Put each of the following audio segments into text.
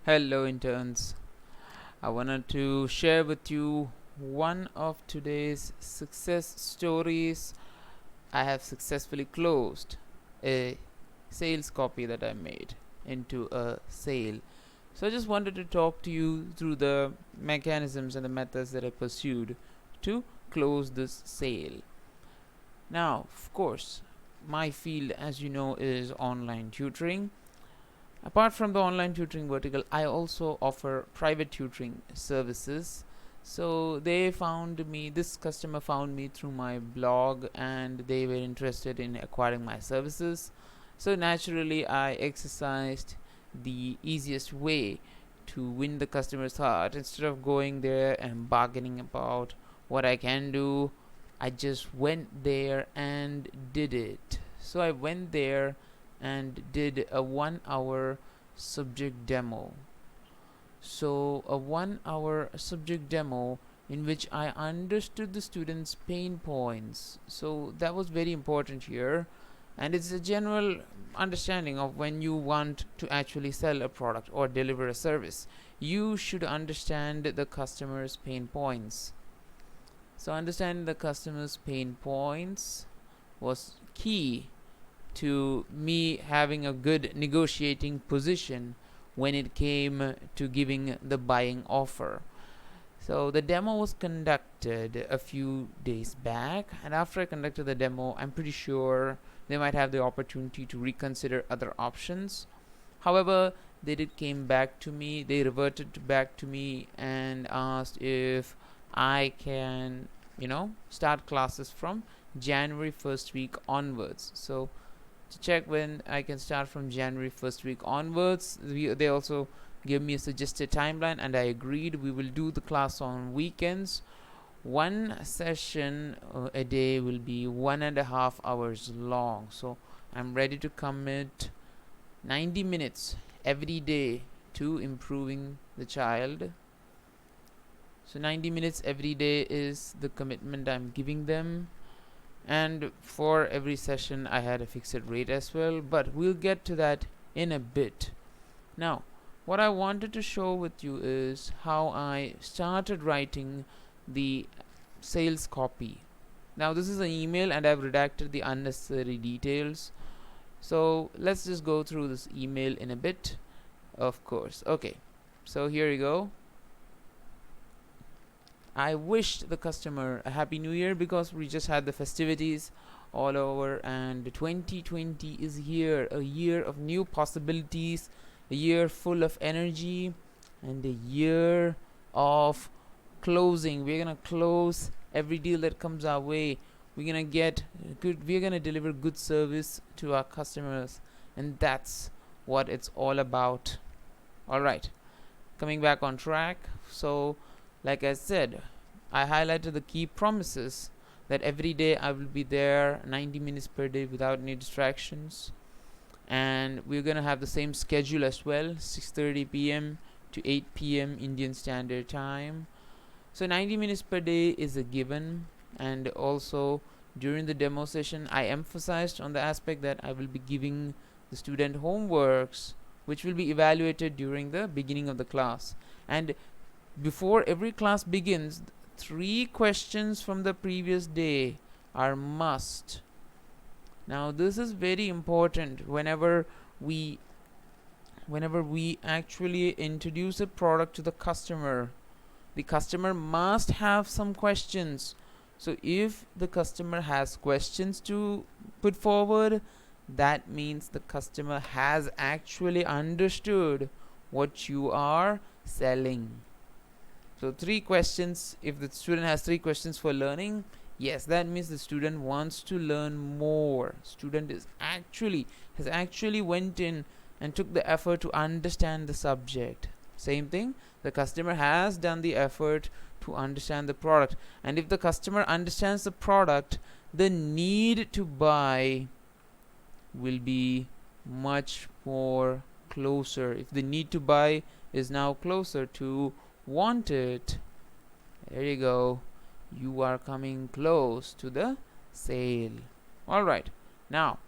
Hello, interns. I wanted to share with you one of today's success stories. I have successfully closed a sales copy that I made into a sale. So I just wanted to talk to you through the mechanisms and the methods that I pursued to close this sale. Now, of course, my field, as you know, is online tutoring. Apart from the online tutoring vertical, I also offer private tutoring services. So this customer found me through my blog and they were interested in acquiring my services. So naturally, I exercised the easiest way to win the customer's heart. Instead of going there and bargaining about what I can do, I just went there and did it. So I went there and did a 1 hour subject demo. So, a 1 hour subject demo in which I understood the students' pain points. So, that was very important here. And it's a general understanding of when you want to actually sell a product or deliver a service. You should understand the customer's pain points. So, understanding the customer's pain points was key to me having a good negotiating position when it came to giving the buying offer. So the demo was conducted a few days back, and after I conducted the demo, I'm pretty sure they might have the opportunity to reconsider other options. However, they did came back to me, they reverted back to me and asked if I can, start classes from January first week onwards. So to check when I can start from January first week onwards. They also gave me a suggested timeline, and I agreed. We will do the class on weekends. One session a day will be 1.5 hours long. So I'm ready to commit 90 minutes every day to improving the child. So 90 minutes every day is the commitment I'm giving them, and for every session I had a fixed rate as well, but we'll get to that in a bit. Now, what I wanted to show with you is how I started writing the sales copy. Now, this is an email and I've redacted the unnecessary details, so let's just go through this email in a bit. Of course. Okay, so here you go. I wished the customer a happy new year because we just had the festivities all over, and 2020 is here, a year of new possibilities, a year full of energy, and a year of closing. We're gonna close every deal that comes our way. We're gonna deliver good service to our customers, and that's what it's all about. All right, coming back on track. So like I said, I highlighted the key promises that every day I will be there 90 minutes per day without any distractions, and we're going to have the same schedule as well, 6:30 p.m. to 8 p.m. Indian Standard Time. So 90 minutes per day is a given, and also during the demo session I emphasized on the aspect that I will be giving the student homeworks which will be evaluated during the beginning of the class. And before every class begins, 3 questions from the previous day are must. Now this is very important whenever we actually introduce a product to the customer. The customer must have some questions. So if the customer has questions to put forward, that means the customer has actually understood what you are selling. So 3 questions. If the student has 3 questions for learning, yes, that means the student wants to learn more. Student has actually went in and took the effort to understand the subject. Same thing, the customer has done the effort to understand the product, and if the customer understands the product, the need to buy will be much more closer. If the need to buy is now closer to want it, there you go, you are coming close to the sale. Alright, now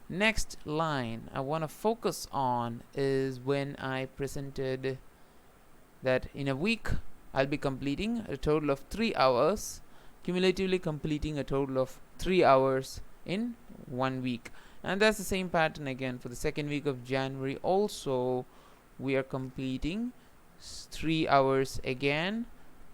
next line I want to focus on is when I presented that in a week I'll be completing a total of 3 hours, cumulatively completing a total of 3 hours in 1 week. And that's the same pattern again for the second week of January also. We are completing 3 hours again.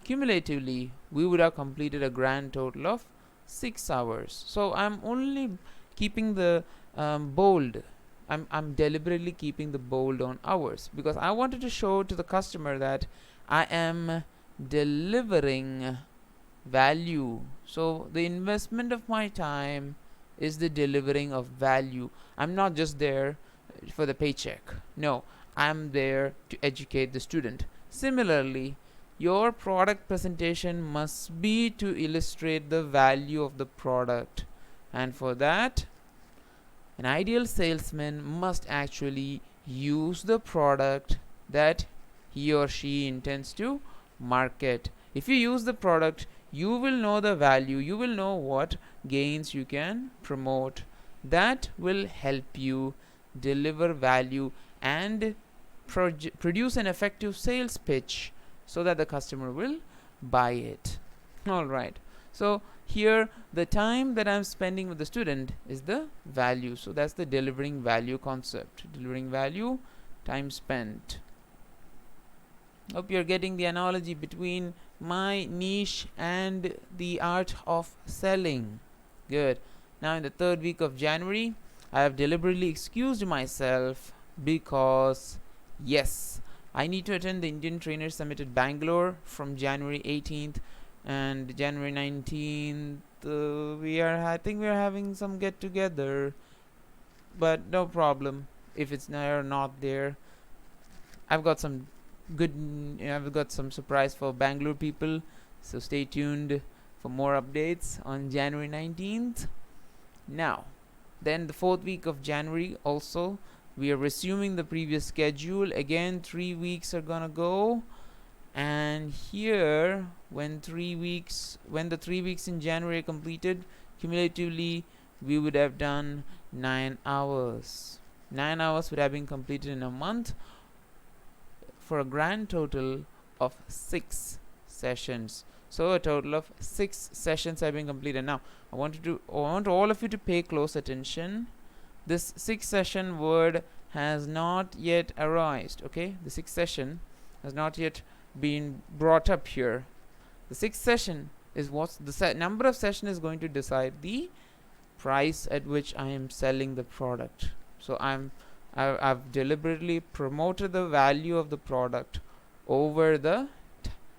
Cumulatively we would have completed a grand total of 6 hours. So I'm only keeping the bold. I'm deliberately keeping the bold on hours because I wanted to show to the customer that I am delivering value. So the investment of my time is the delivering of value. I'm not just there for the paycheck. No, I'm there to educate the student. Similarly, your product presentation must be to illustrate the value of the product, and for that an ideal salesman must actually use the product that he or she intends to market. If you use the product, you will know the value, you will know what gains you can promote. That will help you deliver value and produce an effective sales pitch so that the customer will buy it. All right. So here the time that I'm spending with the student is the value. So that's the delivering value concept. Delivering value, time spent. Hope you're getting the analogy between my niche and the art of selling. Good. Now in the third week of January, I have deliberately excused myself because yes, I need to attend the Indian Trainer Summit at Bangalore from January 18th and January 19th. I think we are having some get together, but no problem if it's not there. I've got some I've got some surprise for Bangalore people, so stay tuned for more updates on January 19th. Now, then the fourth week of January also, we are resuming the previous schedule. Again, 3 weeks are gonna go, and here when the 3 weeks in January are completed, cumulatively we would have done 9 hours. 9 hours would have been completed in a month for a grand total of 6 sessions. So a total of 6 sessions have been completed. Now I want all of you to pay close attention. This 6 session word has not yet arisen. Okay, the 6th session has not yet been brought up here. The 6th session is what the number of session is going to decide the price at which I am selling the product. So I've deliberately promoted the value of the product over the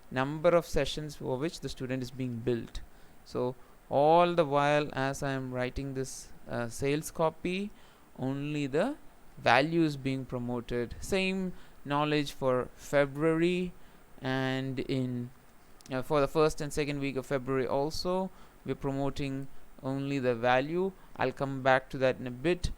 number of sessions for which the student is being billed. So all the while as I am writing this sales copy, only the value is being promoted. Same knowledge for February, and in for the first and second week of February also we're promoting only the value. I'll come back to that in a bit.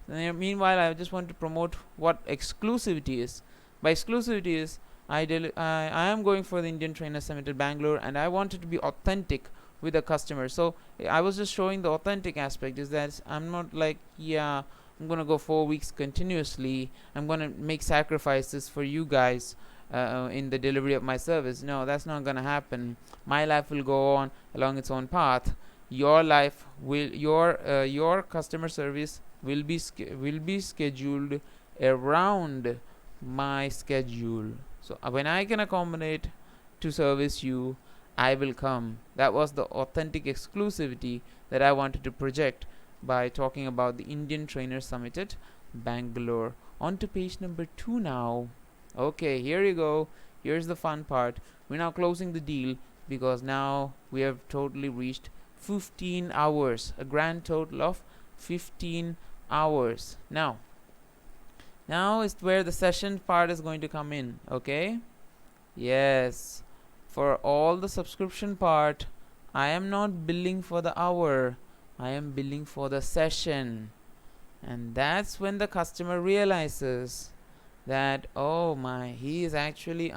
Meanwhile, I just want to promote what exclusivity is. By exclusivity is I am going for the Indian Trainer Summit at Bangalore, and I want it to be authentic with the customer. So I was just showing the authentic aspect is that I'm not like, yeah, I'm gonna go 4 weeks continuously, I'm gonna make sacrifices for you guys in the delivery of my service. No, that's not gonna happen. My life will go on along its own path. Your life will your customer service will be scheduled around my schedule. So when I can accommodate to service you, I will come. That was the authentic exclusivity that I wanted to project by talking about the Indian Trainer Summit at Bangalore. On to page number 2 now. Okay, here you go. Here's the fun part. We're now closing the deal because now we have totally reached 15 hours, a grand total of 15 hours. Now is where the session part is going to come in. Okay, yes, for all the subscription part I am not billing for the hour, I am billing for the session. And that's when the customer realizes that, oh my, he's selling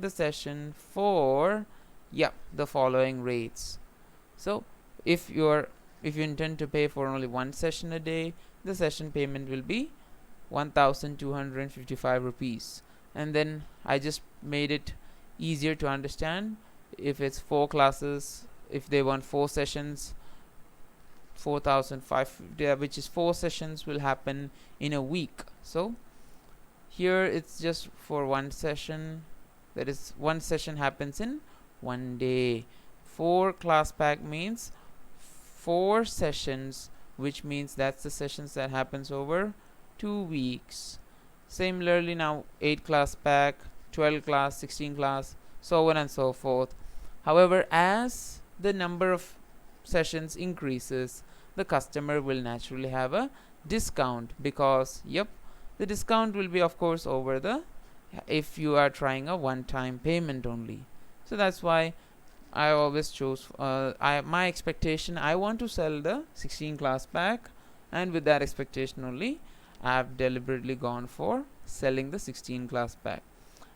the session for the following rates. So if you intend to pay for only one session a day, the session payment will be 1255 rupees. And then I just made it easier to understand. If it's 4 classes, if they want 4 sessions, 4550, which is 4 sessions, will happen in a week. So here it's just for 1 session, that is 1 session happens in 1 day. 4 class pack means 4 sessions, which means that's the sessions that happens over 2 weeks. Similarly, now 8 class pack, 12 class, 16 class, so on and so forth. However, as the number of sessions increases, the customer will naturally have a discount, because yep, the discount will be of course over the, if you are trying a one-time payment only. So that's why I always chose my expectation, I want to sell the 16 class pack, and with that expectation only I have deliberately gone for selling the 16 class pack.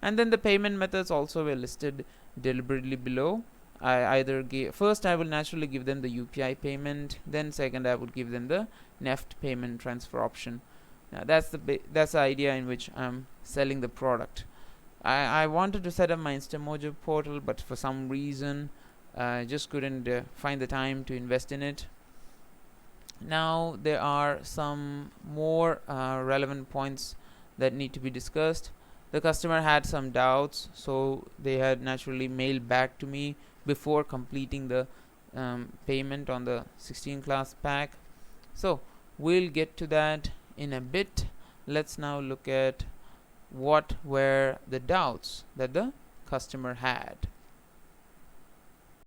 And then the payment methods also were listed deliberately below. I either give, first I will naturally give them the UPI payment, then second I would give them the NEFT payment transfer option. Now that's the idea in which I'm selling the product. I wanted to set up my Instamojo portal, but for some reason I just couldn't find the time to invest in it. Now there are some more relevant points that need to be discussed. The customer had some doubts, so they had naturally mailed back to me before completing the payment on the 16 class pack. So we'll get to that in a bit. Let's now look at what were the doubts that the customer had.